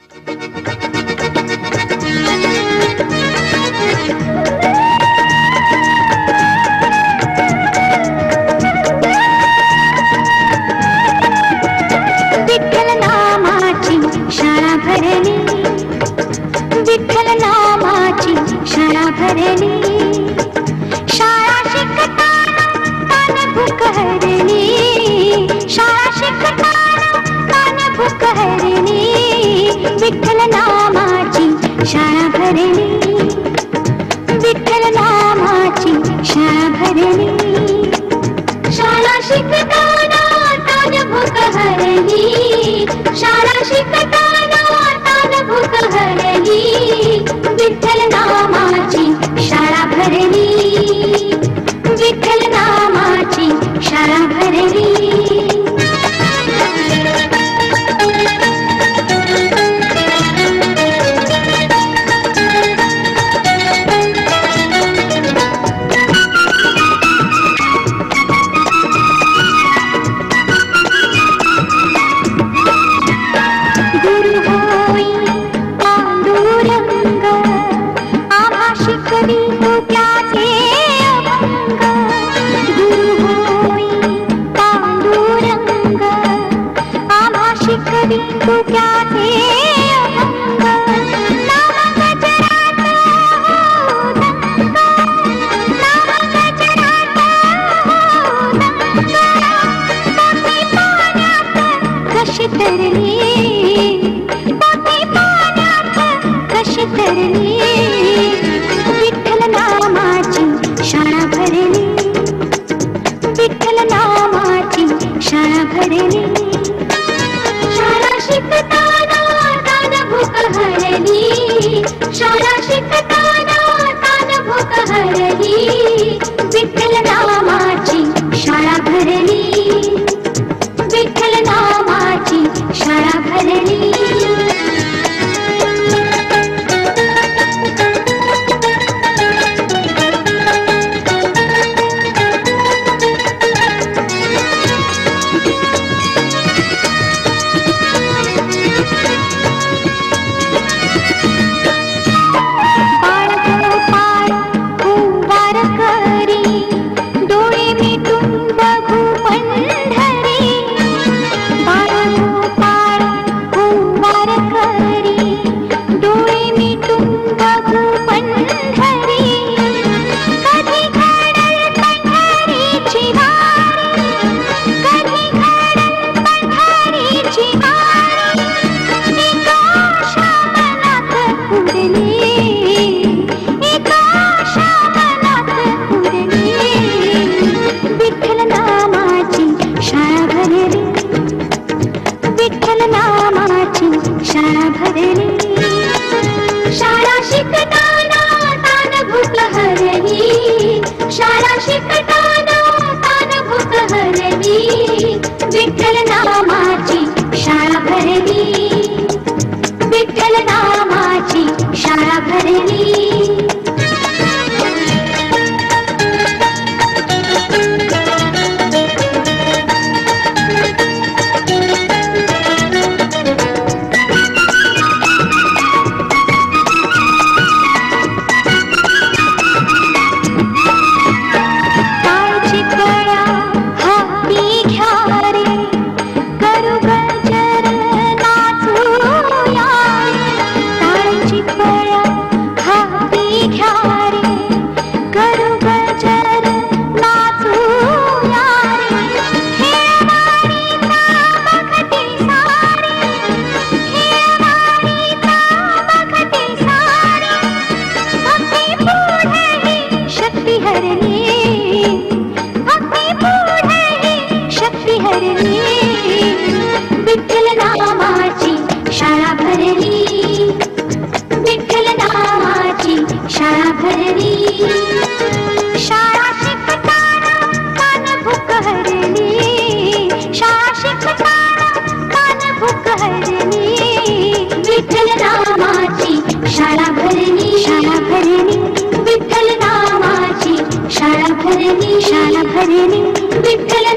विठ्ठल नामाची शाळा भरली, विठ्ठल नामाची शाळा भरली, शाळा शिकताना तान भूक हरली, शाळा शिकताना तान भूक हरली, विठ्ठल नामाची शाळा भरली, विठ्ठल नामाची शाळा भरली, शाळा शिकताना तान भूक हरली, शाळा शिकताना तान भूक हरली, विठ्ठल नामाची शाळा भरली, विठ्ठल नामाची शाळा भरली. तू क्या थे अभंग, नाम गजरात हो दंगा, नाम गजरात हो दंगा, पोती पाण्यात कशी तरली, पोती पाण्यात कशी तरली, विठ्ठल नामाची शाळा भरली, विठ्ठल नामाची शाळा भरली, शाळा शिकताना तान भूक हरली, शाळा शिकताना तान भूक हरली, विठ्ठल नामाची शाळा भरली, विठ्ठल नामाची शाळा भरली. विठ्ठल नामाची शाळा भरली, शाळा शिकताना तान भूक हरली, शाळा शिकताना तान भूक हरली, विठ्ठल नामाची शाळा भरली, विठ्ठल नामाची शाळा भरली. विठ्ठल नामाची शाळा भरली, विठ्ठल नामाची शाळा भरली, शाळा शिकताना तान भूक हरली, शाळा शिकताना तान भूक हरली, विठ्ठल नामाची शाळा भरली, शाळा भरली, विठ्ठल नामाची शाळा भरली, शाळा भरली, विठ्ठल